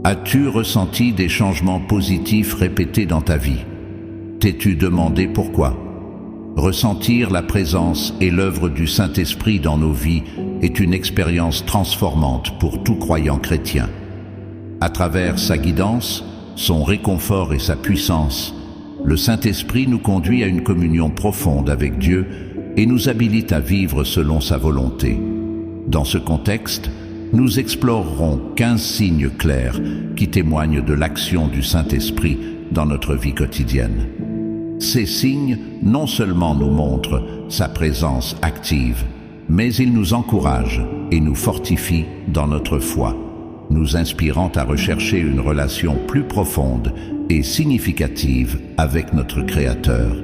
As-tu ressenti des changements positifs répétés dans ta vie? T'es-tu demandé pourquoi? Ressentir la présence et l'œuvre du Saint-Esprit dans nos vies est une expérience transformante pour tout croyant chrétien. À travers sa guidance, son réconfort et sa puissance, le Saint-Esprit nous conduit à une communion profonde avec Dieu et nous habilite à vivre selon sa volonté. Dans ce contexte, nous explorerons 15 signes clairs qui témoignent de l'action du Saint-Esprit dans notre vie quotidienne. Ces signes non seulement nous montrent sa présence active, mais ils nous encouragent et nous fortifient dans notre foi, nous inspirant à rechercher une relation plus profonde et significative avec notre Créateur.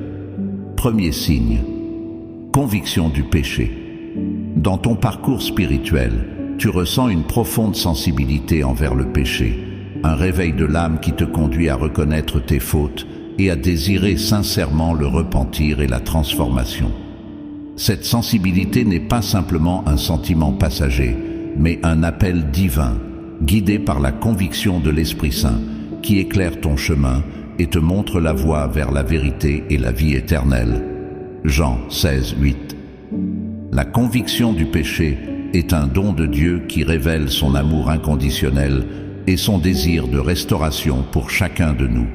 Premier signe, conviction du péché. Dans ton parcours spirituel, tu ressens une profonde sensibilité envers le péché, un réveil de l'âme qui te conduit à reconnaître tes fautes et à désirer sincèrement le repentir et la transformation. Cette sensibilité n'est pas simplement un sentiment passager, mais un appel divin, guidé par la conviction de l'Esprit Saint, qui éclaire ton chemin et te montre la voie vers la vérité et la vie éternelle. Jean 16, 8. La conviction du péché est un don de Dieu qui révèle son amour inconditionnel et son désir de restauration pour chacun de nous.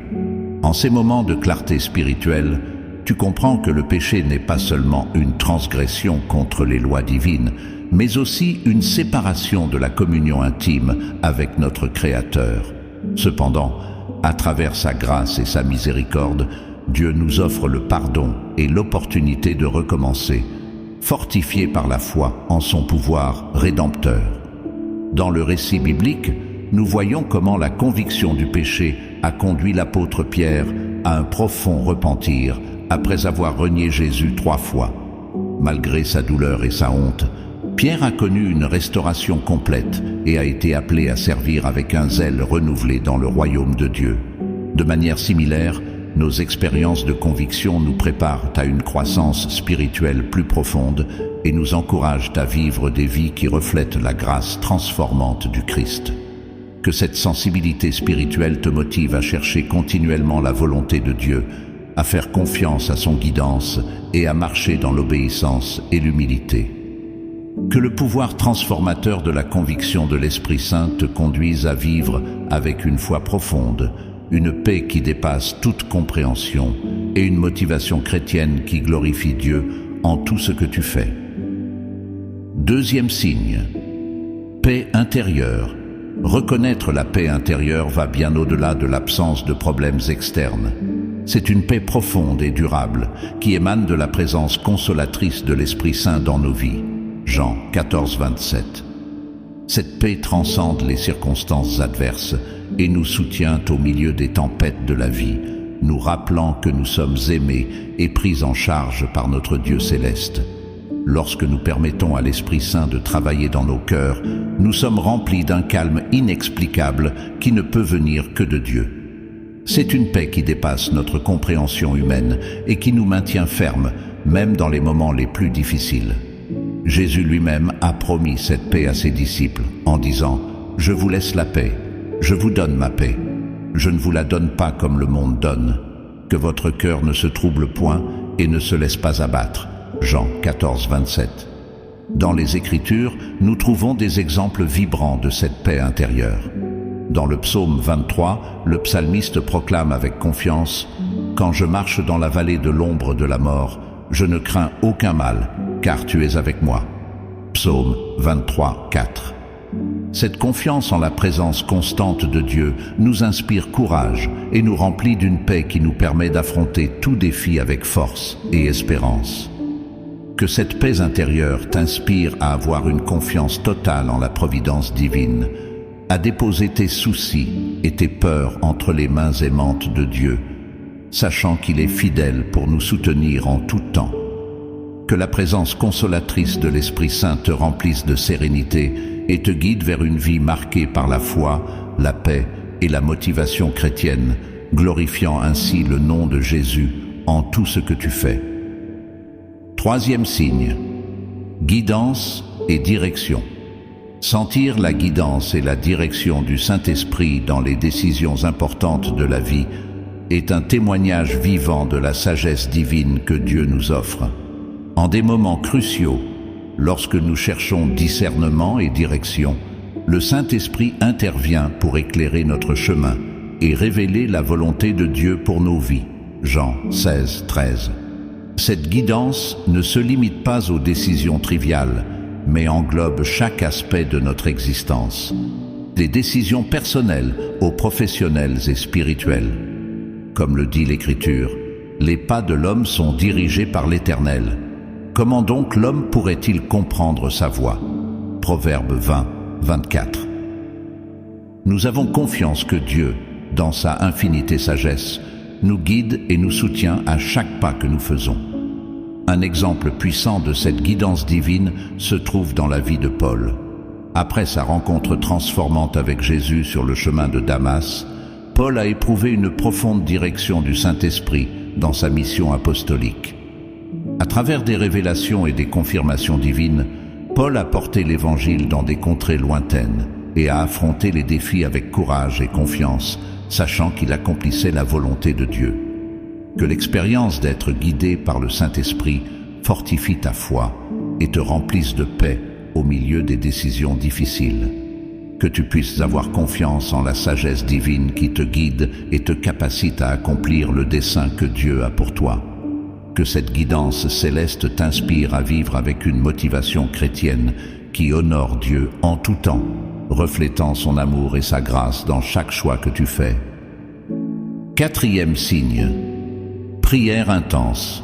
En ces moments de clarté spirituelle, tu comprends que le péché n'est pas seulement une transgression contre les lois divines, mais aussi une séparation de la communion intime avec notre Créateur. Cependant, à travers sa grâce et sa miséricorde, Dieu nous offre le pardon et l'opportunité de recommencer, fortifiés par la foi en son pouvoir rédempteur. Dans le récit biblique, nous voyons comment la conviction du péché a conduit l'apôtre Pierre à un profond repentir après avoir renié Jésus 3 fois. Malgré sa douleur et sa honte, Pierre a connu une restauration complète et a été appelé à servir avec un zèle renouvelé dans le royaume de Dieu. De manière similaire, nos expériences de conviction nous préparent à une croissance spirituelle plus profonde et nous encouragent à vivre des vies qui reflètent la grâce transformante du Christ. Que cette sensibilité spirituelle te motive à chercher continuellement la volonté de Dieu, à faire confiance à son guidance et à marcher dans l'obéissance et l'humilité. Que le pouvoir transformateur de la conviction de l'Esprit Saint te conduise à vivre avec une foi profonde, une paix qui dépasse toute compréhension et une motivation chrétienne qui glorifie Dieu en tout ce que tu fais. Deuxième signe, paix intérieure. Reconnaître la paix intérieure va bien au-delà de l'absence de problèmes externes. C'est une paix profonde et durable qui émane de la présence consolatrice de l'Esprit Saint dans nos vies. Jean 14, 27. Cette paix transcende les circonstances adverses et nous soutient au milieu des tempêtes de la vie, nous rappelant que nous sommes aimés et pris en charge par notre Dieu céleste. Lorsque nous permettons à l'Esprit Saint de travailler dans nos cœurs, nous sommes remplis d'un calme inexplicable qui ne peut venir que de Dieu. C'est une paix qui dépasse notre compréhension humaine et qui nous maintient fermes, même dans les moments les plus difficiles. Jésus lui-même a promis cette paix à ses disciples en disant « Je vous laisse la paix, je vous donne ma paix. Je ne vous la donne pas comme le monde donne. Que votre cœur ne se trouble point et ne se laisse pas abattre. » Jean 14, 27. Dans les Écritures, nous trouvons des exemples vibrants de cette paix intérieure. Dans le psaume 23, le psalmiste proclame avec confiance « Quand je marche dans la vallée de l'ombre de la mort, je ne crains aucun mal, car tu es avec moi. » Psaume 23, 4. Cette confiance en la présence constante de Dieu nous inspire courage et nous remplit d'une paix qui nous permet d'affronter tout défi avec force et espérance. Que cette paix intérieure t'inspire à avoir une confiance totale en la providence divine, à déposer tes soucis et tes peurs entre les mains aimantes de Dieu, sachant qu'il est fidèle pour nous soutenir en tout temps. Que la présence consolatrice de l'Esprit Saint te remplisse de sérénité et te guide vers une vie marquée par la foi, la paix et la motivation chrétienne, glorifiant ainsi le nom de Jésus en tout ce que tu fais. Troisième signe, guidance et direction. Sentir la guidance et la direction du Saint-Esprit dans les décisions importantes de la vie est un témoignage vivant de la sagesse divine que Dieu nous offre. En des moments cruciaux, lorsque nous cherchons discernement et direction, le Saint-Esprit intervient pour éclairer notre chemin et révéler la volonté de Dieu pour nos vies. Jean 16, 13. Cette guidance ne se limite pas aux décisions triviales, mais englobe chaque aspect de notre existence, des décisions personnelles aux professionnelles et spirituelles. Comme le dit l'Écriture, les pas de l'homme sont dirigés par l'Éternel. Comment donc l'homme pourrait-il comprendre sa voie? Proverbe 20, 24. Nous avons confiance que Dieu, dans sa infinité sagesse, nous guide et nous soutient à chaque pas que nous faisons. Un exemple puissant de cette guidance divine se trouve dans la vie de Paul. Après sa rencontre transformante avec Jésus sur le chemin de Damas, Paul a éprouvé une profonde direction du Saint-Esprit dans sa mission apostolique. À travers des révélations et des confirmations divines, Paul a porté l'Évangile dans des contrées lointaines et a affronté les défis avec courage et confiance, sachant qu'il accomplissait la volonté de Dieu. Que l'expérience d'être guidé par le Saint-Esprit fortifie ta foi et te remplisse de paix au milieu des décisions difficiles. Que tu puisses avoir confiance en la sagesse divine qui te guide et te capacite à accomplir le dessein que Dieu a pour toi. Que cette guidance céleste t'inspire à vivre avec une motivation chrétienne qui honore Dieu en tout temps, reflétant son amour et sa grâce dans chaque choix que tu fais. Quatrième signe. Prière intense.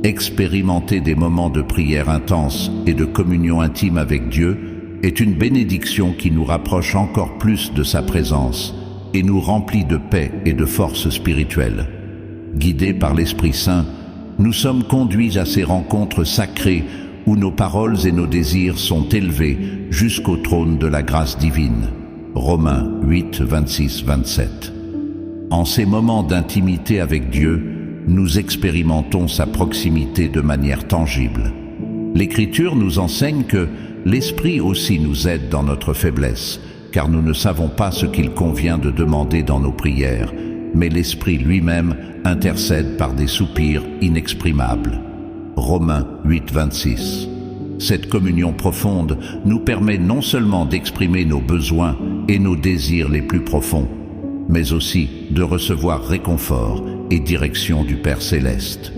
Expérimenter des moments de prière intense et de communion intime avec Dieu est une bénédiction qui nous rapproche encore plus de sa présence et nous remplit de paix et de force spirituelle. Guidés par l'Esprit Saint, nous sommes conduits à ces rencontres sacrées où nos paroles et nos désirs sont élevés jusqu'au trône de la grâce divine. Romains 8, 26, 27. En ces moments d'intimité avec Dieu, nous expérimentons sa proximité de manière tangible. L'Écriture nous enseigne que l'Esprit aussi nous aide dans notre faiblesse, car nous ne savons pas ce qu'il convient de demander dans nos prières, mais l'Esprit lui-même intercède par des soupirs inexprimables. Romains 8, 26. Cette communion profonde nous permet non seulement d'exprimer nos besoins et nos désirs les plus profonds, mais aussi de recevoir réconfort et direction du Père Céleste.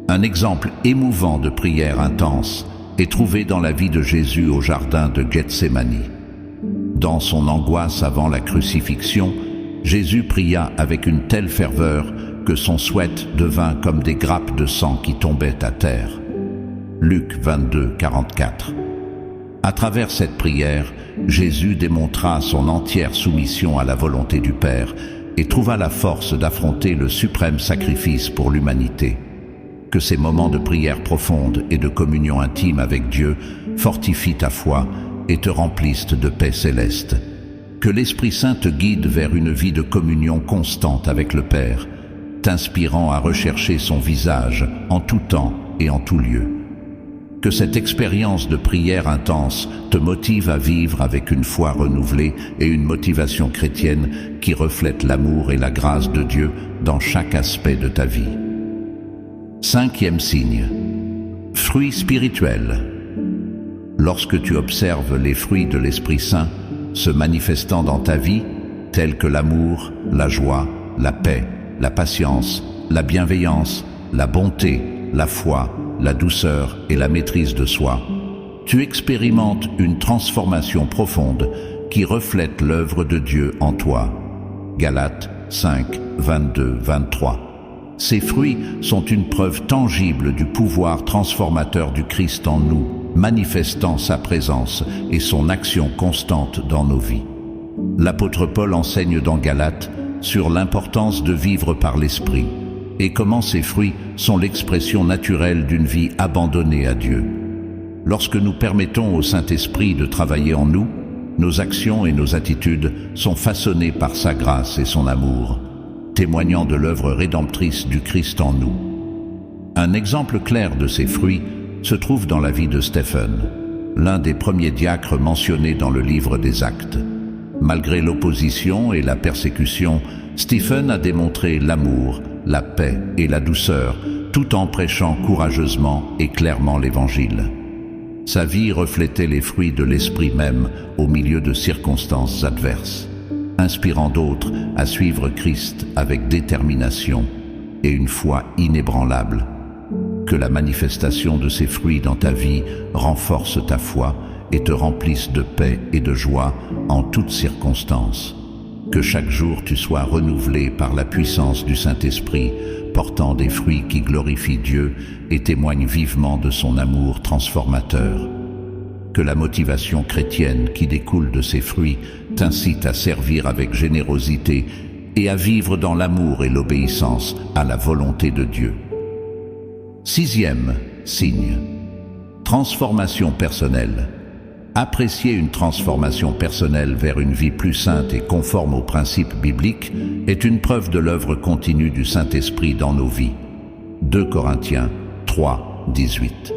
Un exemple émouvant de prière intense est trouvé dans la vie de Jésus au jardin de Gethsémani. Dans son angoisse avant la crucifixion, Jésus pria avec une telle ferveur que son souhait devint comme des grappes de sang qui tombaient à terre. Luc 22, 44. À travers cette prière, Jésus démontra son entière soumission à la volonté du Père et trouva la force d'affronter le suprême sacrifice pour l'humanité. Que ces moments de prière profonde et de communion intime avec Dieu fortifient ta foi et te remplissent de paix céleste. Que l'Esprit Saint te guide vers une vie de communion constante avec le Père, t'inspirant à rechercher son visage en tout temps et en tout lieu. Que cette expérience de prière intense te motive à vivre avec une foi renouvelée et une motivation chrétienne qui reflète l'amour et la grâce de Dieu dans chaque aspect de ta vie. Cinquième signe. Fruits spirituels. Lorsque tu observes les fruits de l'Esprit Saint se manifestant dans ta vie, tels que l'amour, la joie, la paix, la patience, la bienveillance, la bonté, la foi, la douceur et la maîtrise de soi, tu expérimentes une transformation profonde qui reflète l'œuvre de Dieu en toi. Galates 5, 22, 23. Ces fruits sont une preuve tangible du pouvoir transformateur du Christ en nous, manifestant sa présence et son action constante dans nos vies. L'apôtre Paul enseigne dans Galates sur l'importance de vivre par l'Esprit et comment ces fruits sont l'expression naturelle d'une vie abandonnée à Dieu. Lorsque nous permettons au Saint-Esprit de travailler en nous, nos actions et nos attitudes sont façonnées par sa grâce et son amour, témoignant de l'œuvre rédemptrice du Christ en nous. Un exemple clair de ces fruits se trouve dans la vie de Stephen. l'un des premiers diacres mentionnés dans le livre des Actes. Malgré l'opposition et la persécution, Stephen a démontré l'amour, la paix et la douceur, tout en prêchant courageusement et clairement l'Évangile. Sa vie reflétait les fruits de l'Esprit même au milieu de circonstances adverses, inspirant d'autres à suivre Christ avec détermination et une foi inébranlable. Que la manifestation de ces fruits dans ta vie renforce ta foi et te remplisse de paix et de joie en toutes circonstances. Que chaque jour tu sois renouvelé par la puissance du Saint-Esprit, portant des fruits qui glorifient Dieu et témoignent vivement de son amour transformateur. Que la motivation chrétienne qui découle de ces fruits t'incite à servir avec générosité et à vivre dans l'amour et l'obéissance à la volonté de Dieu. 6e signe. Transformation personnelle. Apprécier une transformation personnelle vers une vie plus sainte et conforme aux principes bibliques est une preuve de l'œuvre continue du Saint-Esprit dans nos vies. 2 Corinthiens 3, 18.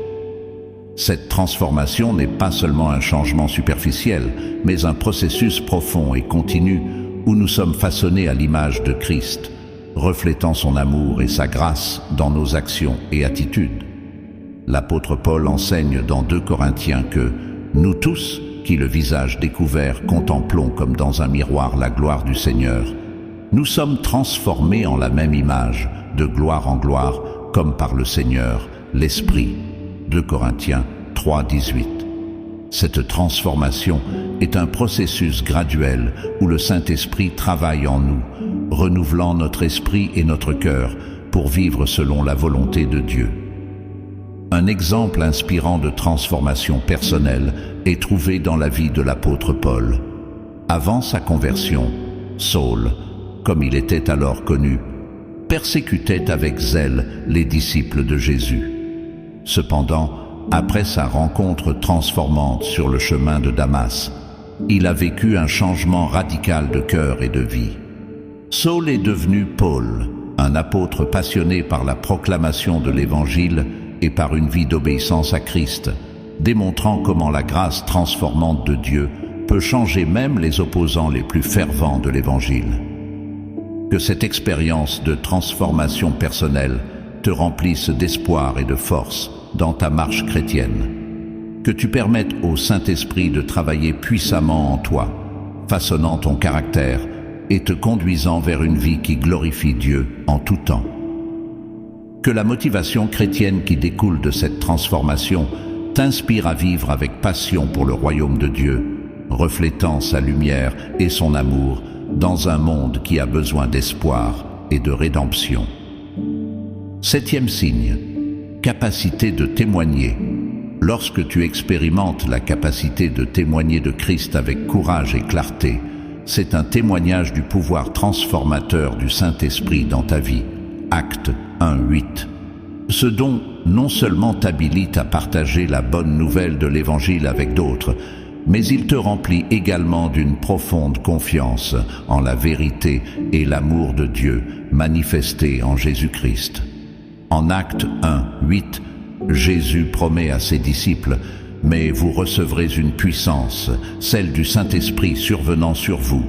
Cette transformation n'est pas seulement un changement superficiel, mais un processus profond et continu où nous sommes façonnés à l'image de Christ, reflétant son amour et sa grâce dans nos actions et attitudes. L'apôtre Paul enseigne dans 2 Corinthiens que nous tous, qui le visage découvert contemplons comme dans un miroir la gloire du Seigneur, nous sommes transformés en la même image, de gloire en gloire, comme par le Seigneur, l'Esprit. 2 Corinthiens 3, 18. Cette transformation est un processus graduel où le Saint-Esprit travaille en nous, renouvelant notre esprit et notre cœur pour vivre selon la volonté de Dieu. Un exemple inspirant de transformation personnelle est trouvé dans la vie de l'apôtre Paul. Avant sa conversion, Saul, comme il était alors connu, persécutait avec zèle les disciples de Jésus. Cependant, après sa rencontre transformante sur le chemin de Damas, il a vécu un changement radical de cœur et de vie. Saul est devenu Paul, un apôtre passionné par la proclamation de l'Évangile et par une vie d'obéissance à Christ, démontrant comment la grâce transformante de Dieu peut changer même les opposants les plus fervents de l'Évangile. Que cette expérience de transformation personnelle te remplisse d'espoir et de force dans ta marche chrétienne. Que tu permettes au Saint-Esprit de travailler puissamment en toi, façonnant ton caractère et te conduisant vers une vie qui glorifie Dieu en tout temps. Que la motivation chrétienne qui découle de cette transformation t'inspire à vivre avec passion pour le royaume de Dieu, reflétant sa lumière et son amour dans un monde qui a besoin d'espoir et de rédemption. 7e signe. Capacité de témoigner. Lorsque tu expérimentes la capacité de témoigner de Christ avec courage et clarté, c'est un témoignage du pouvoir transformateur du Saint-Esprit dans ta vie. Actes 1, 8. Ce don non seulement t'habilite à partager la bonne nouvelle de l'Évangile avec d'autres, mais il te remplit également d'une profonde confiance en la vérité et l'amour de Dieu manifesté en Jésus-Christ. En Actes 1, 8, Jésus promet à ses disciples « Mais vous recevrez une puissance, celle du Saint-Esprit survenant sur vous,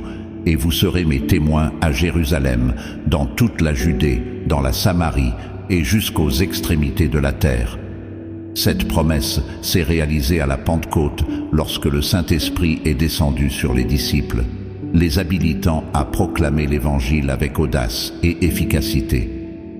et vous serez mes témoins à Jérusalem, dans toute la Judée, dans la Samarie et jusqu'aux extrémités de la terre. » Cette promesse s'est réalisée à la Pentecôte lorsque le Saint-Esprit est descendu sur les disciples, les habilitant à proclamer l'Évangile avec audace et efficacité.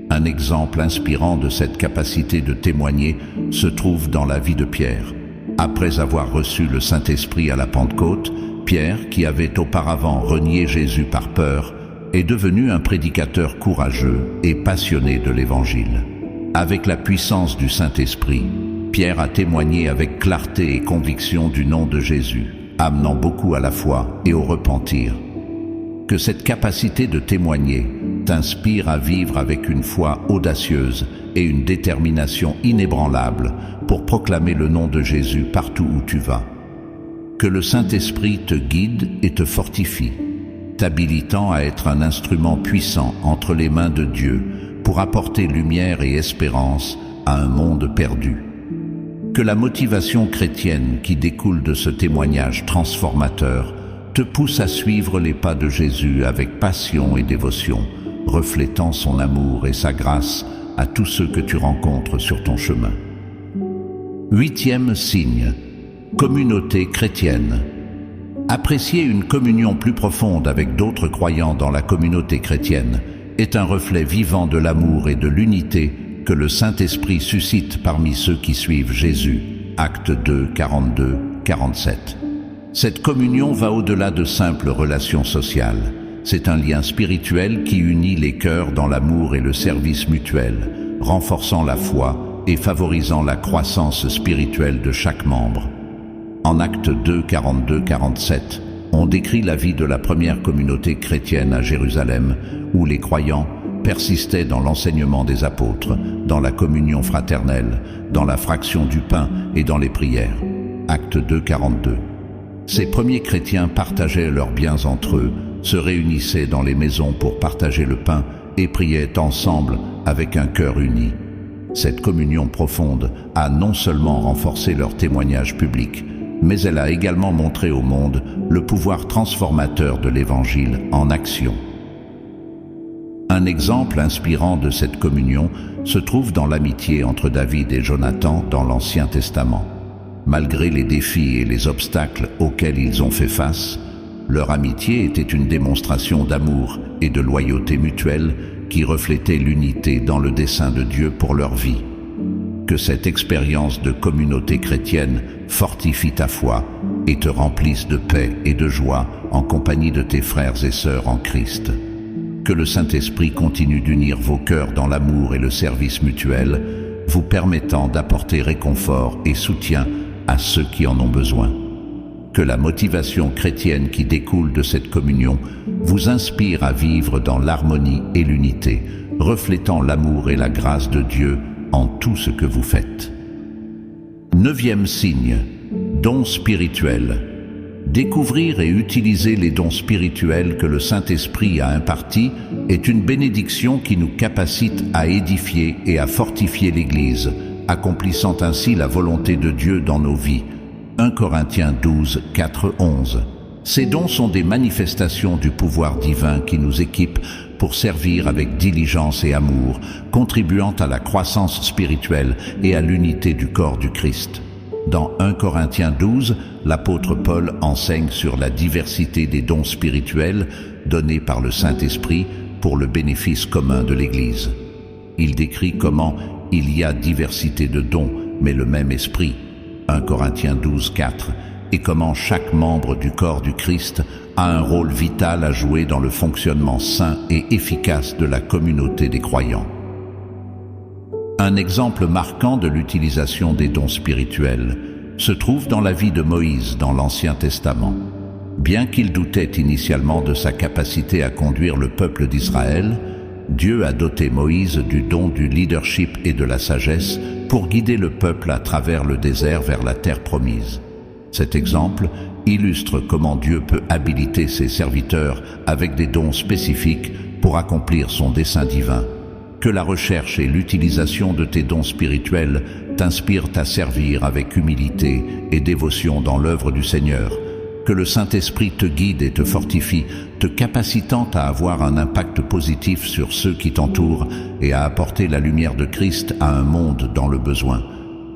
Un exemple inspirant de cette capacité de témoigner se trouve dans la vie de Pierre. Après avoir reçu le Saint-Esprit à la Pentecôte, Pierre, qui avait auparavant renié Jésus par peur, est devenu un prédicateur courageux et passionné de l'Évangile. Avec la puissance du Saint-Esprit, Pierre a témoigné avec clarté et conviction du nom de Jésus, amenant beaucoup à la foi et au repentir. Que cette capacité de témoigner t'inspire à vivre avec une foi audacieuse et une détermination inébranlable pour proclamer le nom de Jésus partout où tu vas. Que le Saint-Esprit te guide et te fortifie, t'habilitant à être un instrument puissant entre les mains de Dieu pour apporter lumière et espérance à un monde perdu. Que la motivation chrétienne qui découle de ce témoignage transformateur te pousse à suivre les pas de Jésus avec passion et dévotion, reflétant son amour et sa grâce à tous ceux que tu rencontres sur ton chemin. 8e signe, communauté chrétienne. Apprécier une communion plus profonde avec d'autres croyants dans la communauté chrétienne est un reflet vivant de l'amour et de l'unité que le Saint-Esprit suscite parmi ceux qui suivent Jésus. Actes 2, 42, 47. Cette communion va au-delà de simples relations sociales. C'est un lien spirituel qui unit les cœurs dans l'amour et le service mutuel, renforçant la foi et favorisant la croissance spirituelle de chaque membre. En Actes 2, 42, 47, on décrit la vie de la première communauté chrétienne à Jérusalem, où les croyants persistaient dans l'enseignement des apôtres, dans la communion fraternelle, dans la fraction du pain et dans les prières. Actes 2, 42. Ces premiers chrétiens partageaient leurs biens entre eux, se réunissaient dans les maisons pour partager le pain et priaient ensemble avec un cœur uni. Cette communion profonde a non seulement renforcé leur témoignage public, mais elle a également montré au monde le pouvoir transformateur de l'Évangile en action. Un exemple inspirant de cette communion se trouve dans l'amitié entre David et Jonathan dans l'Ancien Testament. Malgré les défis et les obstacles auxquels ils ont fait face, leur amitié était une démonstration d'amour et de loyauté mutuelle qui reflétait l'unité dans le dessein de Dieu pour leur vie. Que cette expérience de communauté chrétienne fortifie ta foi et te remplisse de paix et de joie en compagnie de tes frères et sœurs en Christ. Que le Saint-Esprit continue d'unir vos cœurs dans l'amour et le service mutuel, vous permettant d'apporter réconfort et soutien à ceux qui en ont besoin. Que la motivation chrétienne qui découle de cette communion vous inspire à vivre dans l'harmonie et l'unité, reflétant l'amour et la grâce de Dieu en tout ce que vous faites. 9e signe, dons spirituels. Découvrir et utiliser les dons spirituels que le Saint-Esprit a impartis est une bénédiction qui nous capacite à édifier et à fortifier l'Église, accomplissant ainsi la volonté de Dieu dans nos vies. 1 Corinthiens 12, 4, 11. Ces dons sont des manifestations du pouvoir divin qui nous équipent pour servir avec diligence et amour, contribuant à la croissance spirituelle et à l'unité du corps du Christ. Dans 1 Corinthiens 12, l'apôtre Paul enseigne sur la diversité des dons spirituels donnés par le Saint-Esprit pour le bénéfice commun de l'Église. Il décrit comment il y a diversité de dons, mais le même esprit. 1 Corinthiens 12, 4, et comment chaque membre du corps du Christ a un rôle vital à jouer dans le fonctionnement sain et efficace de la communauté des croyants. Un exemple marquant de l'utilisation des dons spirituels se trouve dans la vie de Moïse dans l'Ancien Testament. Bien qu'il doutait initialement de sa capacité à conduire le peuple d'Israël, Dieu a doté Moïse du don du leadership et de la sagesse pour guider le peuple à travers le désert vers la terre promise. Cet exemple illustre comment Dieu peut habiliter ses serviteurs avec des dons spécifiques pour accomplir son dessein divin. Que la recherche et l'utilisation de tes dons spirituels t'inspirent à servir avec humilité et dévotion dans l'œuvre du Seigneur. Que le Saint-Esprit te guide et te fortifie, te capacitant à avoir un impact positif sur ceux qui t'entourent et à apporter la lumière de Christ à un monde dans le besoin.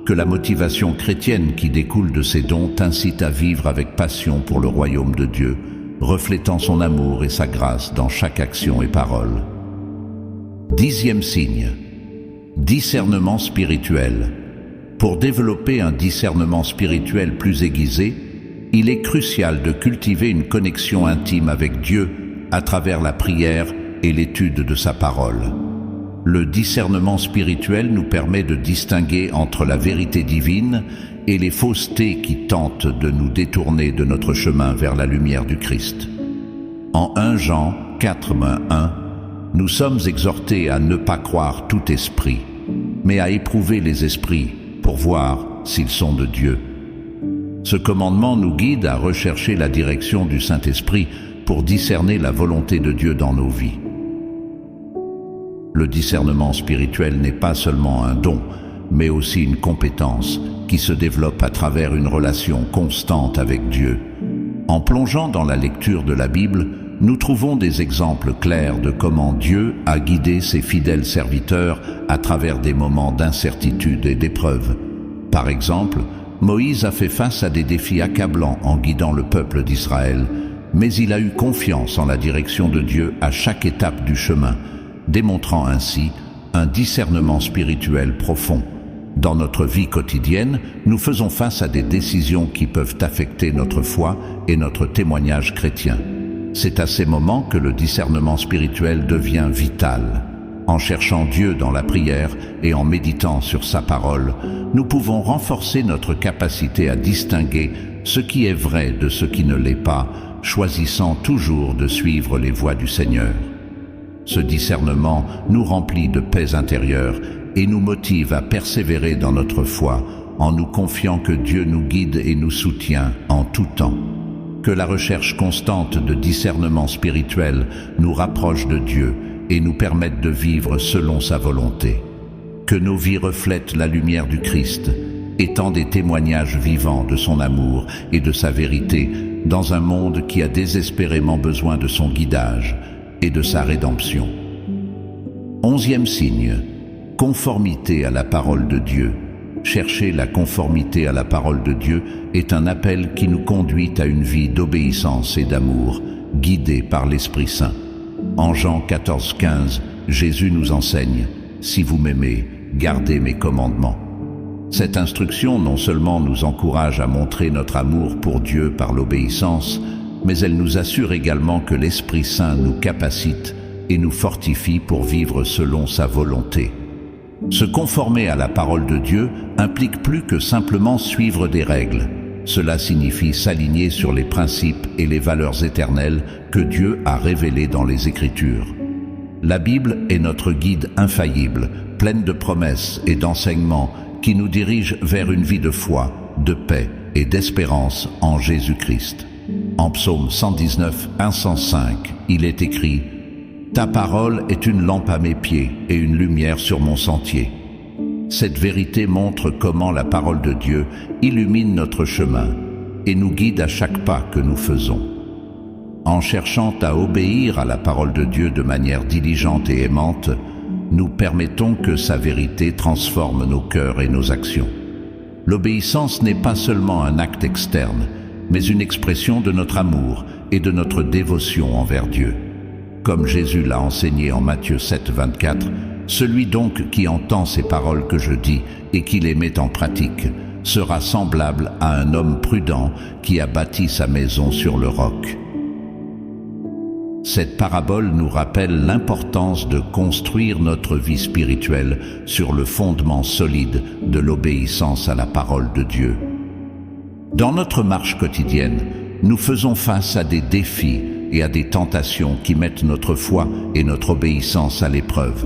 Que la motivation chrétienne qui découle de ces dons t'incite à vivre avec passion pour le royaume de Dieu, reflétant son amour et sa grâce dans chaque action et parole. 10e signe, discernement spirituel. Pour développer un discernement spirituel plus aiguisé, il est crucial de cultiver une connexion intime avec Dieu à travers la prière et l'étude de sa parole. Le discernement spirituel nous permet de distinguer entre la vérité divine et les faussetés qui tentent de nous détourner de notre chemin vers la lumière du Christ. En 1 Jean 4, 1, nous sommes exhortés à ne pas croire tout esprit, mais à éprouver les esprits pour voir s'ils sont de Dieu. Ce commandement nous guide à rechercher la direction du Saint-Esprit pour discerner la volonté de Dieu dans nos vies. Le discernement spirituel n'est pas seulement un don, mais aussi une compétence qui se développe à travers une relation constante avec Dieu. En plongeant dans la lecture de la Bible, nous trouvons des exemples clairs de comment Dieu a guidé ses fidèles serviteurs à travers des moments d'incertitude et d'épreuve. Par exemple, Moïse a fait face à des défis accablants en guidant le peuple d'Israël, mais il a eu confiance en la direction de Dieu à chaque étape du chemin, démontrant ainsi un discernement spirituel profond. Dans notre vie quotidienne, nous faisons face à des décisions qui peuvent affecter notre foi et notre témoignage chrétien. C'est à ces moments que le discernement spirituel devient vital. En cherchant Dieu dans la prière et en méditant sur sa parole, nous pouvons renforcer notre capacité à distinguer ce qui est vrai de ce qui ne l'est pas, choisissant toujours de suivre les voies du Seigneur. Ce discernement nous remplit de paix intérieure et nous motive à persévérer dans notre foi en nous confiant que Dieu nous guide et nous soutient en tout temps. Que la recherche constante de discernement spirituel nous rapproche de Dieu et nous permette de vivre selon sa volonté. Que nos vies reflètent la lumière du Christ, étant des témoignages vivants de son amour et de sa vérité dans un monde qui a désespérément besoin de son guidage et de sa rédemption. 11e signe, conformité à la parole de Dieu. Chercher la conformité à la parole de Dieu est un appel qui nous conduit à une vie d'obéissance et d'amour, guidée par l'Esprit Saint. En Jean 14,15, Jésus nous enseigne « Si vous m'aimez, gardez mes commandements ». Cette instruction non seulement nous encourage à montrer notre amour pour Dieu par l'obéissance, mais elle nous assure également que l'Esprit Saint nous capacite et nous fortifie pour vivre selon sa volonté. Se conformer à la parole de Dieu implique plus que simplement suivre des règles. Cela signifie s'aligner sur les principes et les valeurs éternelles que Dieu a révélées dans les Écritures. La Bible est notre guide infaillible, pleine de promesses et d'enseignements qui nous dirigent vers une vie de foi, de paix et d'espérance en Jésus-Christ. En Psaume 119, 105, il est écrit « Ta parole est une lampe à mes pieds et une lumière sur mon sentier. » Cette vérité montre comment la parole de Dieu illumine notre chemin et nous guide à chaque pas que nous faisons. En cherchant à obéir à la parole de Dieu de manière diligente et aimante, nous permettons que sa vérité transforme nos cœurs et nos actions. L'obéissance n'est pas seulement un acte externe, mais une expression de notre amour et de notre dévotion envers Dieu. Comme Jésus l'a enseigné en Matthieu 7, 24, « Celui donc qui entend ces paroles que je dis et qui les met en pratique sera semblable à un homme prudent qui a bâti sa maison sur le roc. » Cette parabole nous rappelle l'importance de construire notre vie spirituelle sur le fondement solide de l'obéissance à la parole de Dieu. Dans notre marche quotidienne, nous faisons face à des défis et à des tentations qui mettent notre foi et notre obéissance à l'épreuve.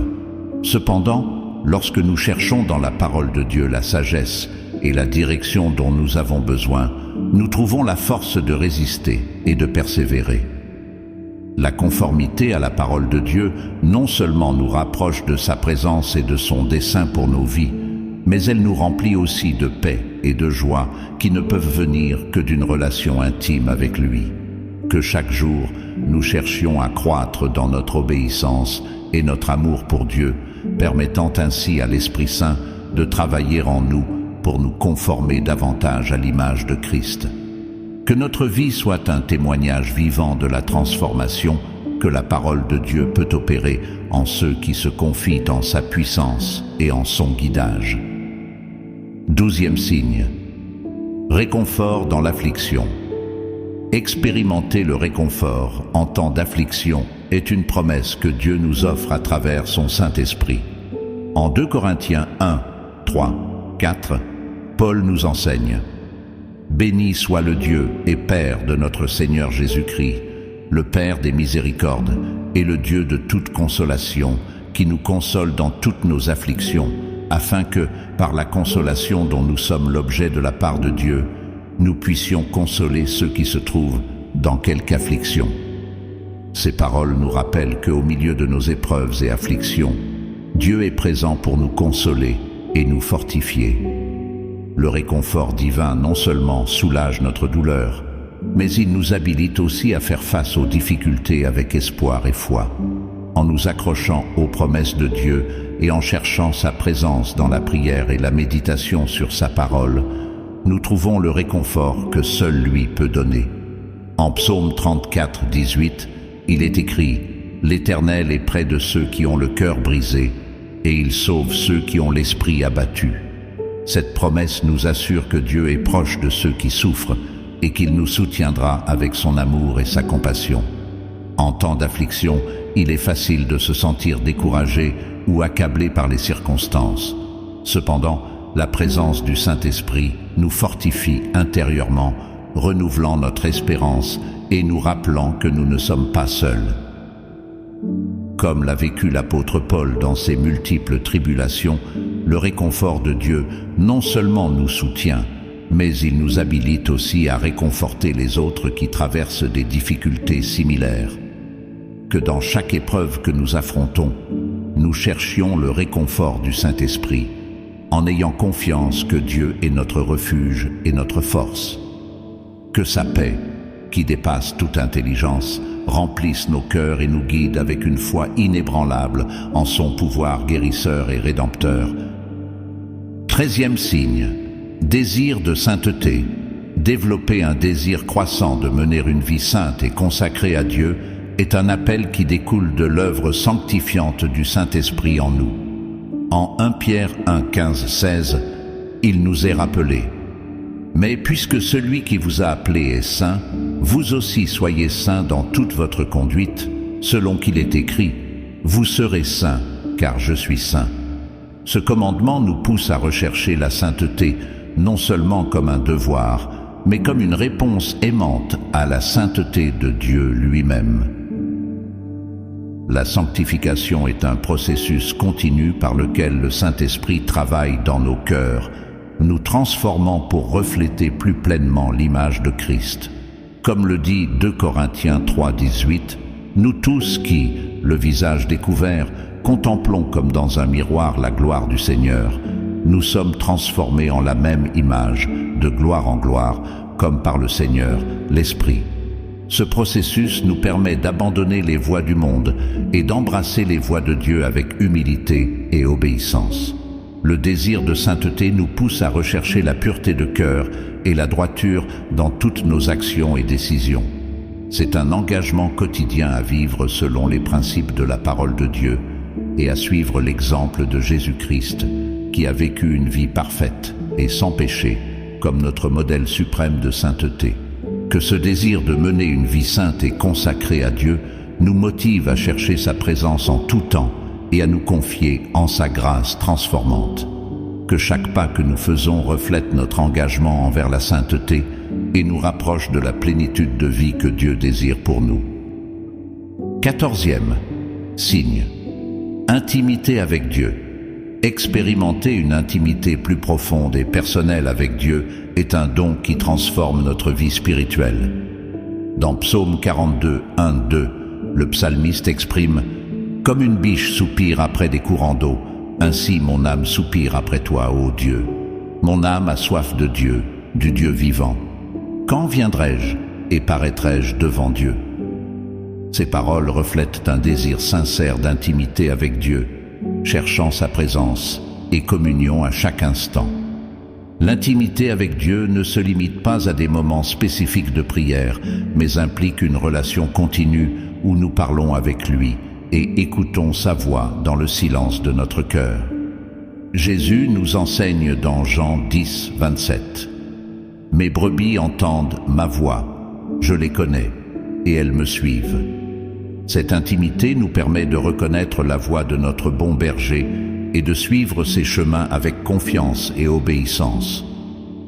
Cependant, lorsque nous cherchons dans la parole de Dieu la sagesse et la direction dont nous avons besoin, nous trouvons la force de résister et de persévérer. La conformité à la parole de Dieu non seulement nous rapproche de sa présence et de son dessein pour nos vies, mais elle nous remplit aussi de paix et de joie qui ne peuvent venir que d'une relation intime avec lui. Que chaque jour, nous cherchions à croître dans notre obéissance et notre amour pour Dieu, permettant ainsi à l'Esprit Saint de travailler en nous pour nous conformer davantage à l'image de Christ. Que notre vie soit un témoignage vivant de la transformation que la parole de Dieu peut opérer en ceux qui se confient en sa puissance et en son guidage. 12e signe. Réconfort dans l'affliction. Expérimenter le réconfort en temps d'affliction est une promesse que Dieu nous offre à travers son Saint-Esprit. En 2 Corinthiens 1, 3, 4, Paul nous enseigne « Béni soit le Dieu et Père de notre Seigneur Jésus-Christ, le Père des miséricordes et le Dieu de toute consolation, qui nous console dans toutes nos afflictions, afin que, par la consolation dont nous sommes l'objet de la part de Dieu, nous puissions consoler ceux qui se trouvent dans quelque affliction. » Ces paroles nous rappellent qu'au milieu de nos épreuves et afflictions, Dieu est présent pour nous consoler et nous fortifier. Le réconfort divin non seulement soulage notre douleur, mais il nous habilite aussi à faire face aux difficultés avec espoir et foi. En nous accrochant aux promesses de Dieu et en cherchant sa présence dans la prière et la méditation sur sa parole, nous trouvons le réconfort que seul lui peut donner. En Psaume 34, 18, il est écrit « L'Éternel est près de ceux qui ont le cœur brisé, et il sauve ceux qui ont l'esprit abattu. » Cette promesse nous assure que Dieu est proche de ceux qui souffrent et qu'il nous soutiendra avec son amour et sa compassion. En temps d'affliction, il est facile de se sentir découragé ou accablé par les circonstances. Cependant, la présence du Saint-Esprit nous fortifie intérieurement, renouvelant notre espérance et nous rappelant que nous ne sommes pas seuls. Comme l'a vécu l'apôtre Paul dans ses multiples tribulations, le réconfort de Dieu non seulement nous soutient, mais il nous habilite aussi à réconforter les autres qui traversent des difficultés similaires. Que dans chaque épreuve que nous affrontons, nous cherchions le réconfort du Saint-Esprit, en ayant confiance que Dieu est notre refuge et notre force. Que sa paix, qui dépasse toute intelligence, remplisse nos cœurs et nous guide avec une foi inébranlable en son pouvoir guérisseur et rédempteur. 13e signe, désir de sainteté. Développer un désir croissant de mener une vie sainte et consacrée à Dieu est un appel qui découle de l'œuvre sanctifiante du Saint-Esprit en nous. En 1 Pierre 1, 15, 16, il nous est rappelé « Mais puisque celui qui vous a appelé est saint, vous aussi soyez saints dans toute votre conduite, selon qu'il est écrit « Vous serez saints, car je suis saint ». Ce commandement nous pousse à rechercher la sainteté, non seulement comme un devoir, mais comme une réponse aimante à la sainteté de Dieu lui-même. La sanctification est un processus continu par lequel le Saint-Esprit travaille dans nos cœurs, nous transformant pour refléter plus pleinement l'image de Christ. Comme le dit 2 Corinthiens 3, 18, nous tous qui, le visage découvert, contemplons comme dans un miroir la gloire du Seigneur, nous sommes transformés en la même image, de gloire en gloire, comme par le Seigneur, l'Esprit. Ce processus nous permet d'abandonner les voies du monde et d'embrasser les voies de Dieu avec humilité et obéissance. Le désir de sainteté nous pousse à rechercher la pureté de cœur et la droiture dans toutes nos actions et décisions. C'est un engagement quotidien à vivre selon les principes de la parole de Dieu et à suivre l'exemple de Jésus-Christ, qui a vécu une vie parfaite et sans péché, comme notre modèle suprême de sainteté. Que ce désir de mener une vie sainte et consacrée à Dieu nous motive à chercher sa présence en tout temps et à nous confier en sa grâce transformante. Que chaque pas que nous faisons reflète notre engagement envers la sainteté et nous rapproche de la plénitude de vie que Dieu désire pour nous. 14e signe, intimité avec Dieu. Expérimenter une intimité plus profonde et personnelle avec Dieu est un don qui transforme notre vie spirituelle. Dans Psaume 42, 1, 2, le psalmiste exprime « Comme une biche soupire après des courants d'eau, ainsi mon âme soupire après toi, ô Dieu. Mon âme a soif de Dieu, du Dieu vivant. Quand viendrai-je et paraîtrai-je devant Dieu ?» Ces paroles reflètent un désir sincère d'intimité avec Dieu, cherchant sa présence et communion à chaque instant. L'intimité avec Dieu ne se limite pas à des moments spécifiques de prière, mais implique une relation continue où nous parlons avec lui et écoutons sa voix dans le silence de notre cœur. Jésus nous enseigne dans Jean 10, 27. « Mes brebis entendent ma voix, je les connais, et elles me suivent. » Cette intimité nous permet de reconnaître la voix de notre bon berger et de suivre ses chemins avec confiance et obéissance.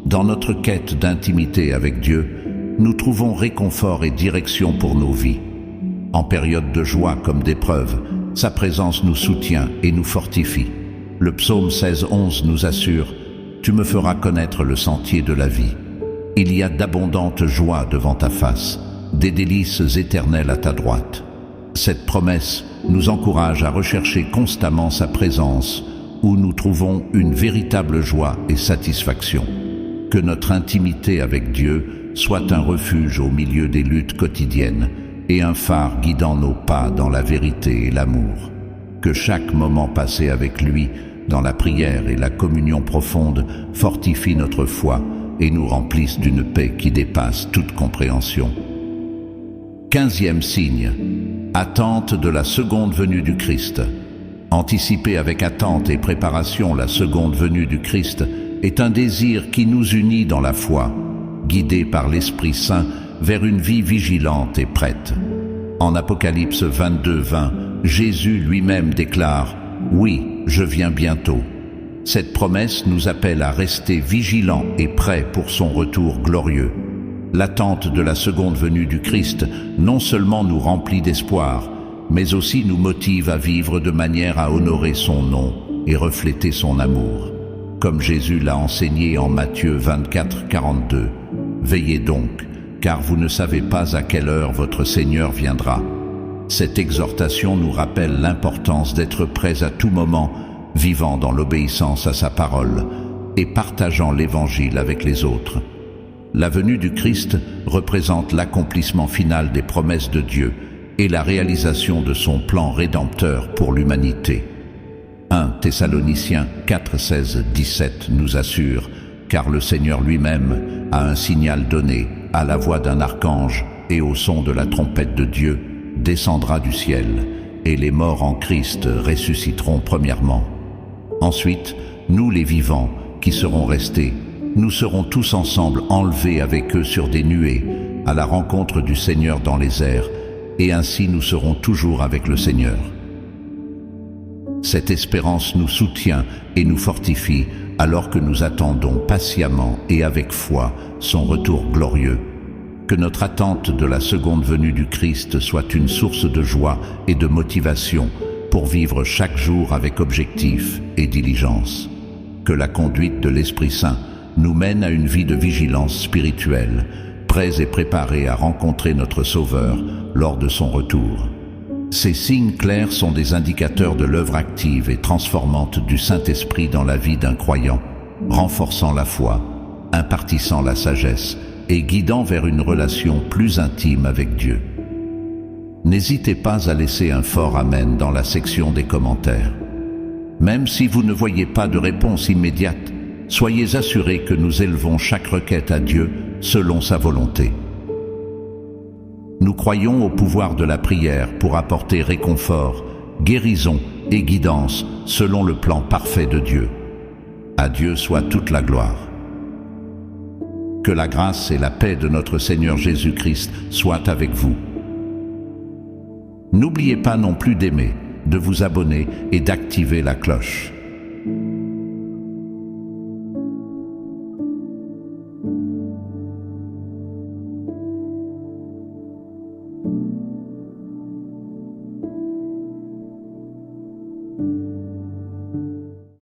Dans notre quête d'intimité avec Dieu, nous trouvons réconfort et direction pour nos vies. En période de joie comme d'épreuve, sa présence nous soutient et nous fortifie. Le psaume 16, 11 nous assure « Tu me feras connaître le sentier de la vie. Il y a d'abondantes joies devant ta face, des délices éternelles à ta droite. » Cette promesse nous encourage à rechercher constamment sa présence, où nous trouvons une véritable joie et satisfaction. Que notre intimité avec Dieu soit un refuge au milieu des luttes quotidiennes et un phare guidant nos pas dans la vérité et l'amour. Que chaque moment passé avec lui, dans la prière et la communion profonde, fortifie notre foi et nous remplisse d'une paix qui dépasse toute compréhension. 15e signe, attente de la seconde venue du Christ. Anticiper avec attente et préparation la seconde venue du Christ est un désir qui nous unit dans la foi, guidé par l'Esprit Saint vers une vie vigilante et prête. En Apocalypse 22:20, Jésus lui-même déclare « Oui, je viens bientôt ». Cette promesse nous appelle à rester vigilants et prêts pour son retour glorieux. L'attente de la seconde venue du Christ non seulement nous remplit d'espoir, mais aussi nous motive à vivre de manière à honorer son nom et refléter son amour. Comme Jésus l'a enseigné en Matthieu 24:42. Veillez donc, car vous ne savez pas à quelle heure votre Seigneur viendra. Cette exhortation nous rappelle l'importance d'être prêts à tout moment, vivant dans l'obéissance à sa parole et partageant l'Évangile avec les autres. La venue du Christ représente l'accomplissement final des promesses de Dieu et la réalisation de son plan rédempteur pour l'humanité. 1 Thessaloniciens 4:16-17 nous assure « Car le Seigneur lui-même a un signal donné à la voix d'un archange et au son de la trompette de Dieu, descendra du ciel, et les morts en Christ ressusciteront premièrement. Ensuite, nous les vivants qui serons restés, nous serons tous ensemble enlevés avec eux sur des nuées, à la rencontre du Seigneur dans les airs, et ainsi nous serons toujours avec le Seigneur. » Cette espérance nous soutient et nous fortifie alors que nous attendons patiemment et avec foi son retour glorieux. Que notre attente de la seconde venue du Christ soit une source de joie et de motivation pour vivre chaque jour avec objectif et diligence. Que la conduite de l'Esprit Saint nous mène à une vie de vigilance spirituelle, prêts et préparés à rencontrer notre Sauveur lors de son retour. Ces signes clairs sont des indicateurs de l'œuvre active et transformante du Saint-Esprit dans la vie d'un croyant, renforçant la foi, impartissant la sagesse et guidant vers une relation plus intime avec Dieu. N'hésitez pas à laisser un fort Amen dans la section des commentaires. Même si vous ne voyez pas de réponse immédiate, soyez assurés que nous élevons chaque requête à Dieu selon sa volonté. Nous croyons au pouvoir de la prière pour apporter réconfort, guérison et guidance selon le plan parfait de Dieu. À Dieu soit toute la gloire. Que la grâce et la paix de notre Seigneur Jésus-Christ soient avec vous. N'oubliez pas non plus d'aimer, de vous abonner et d'activer la cloche.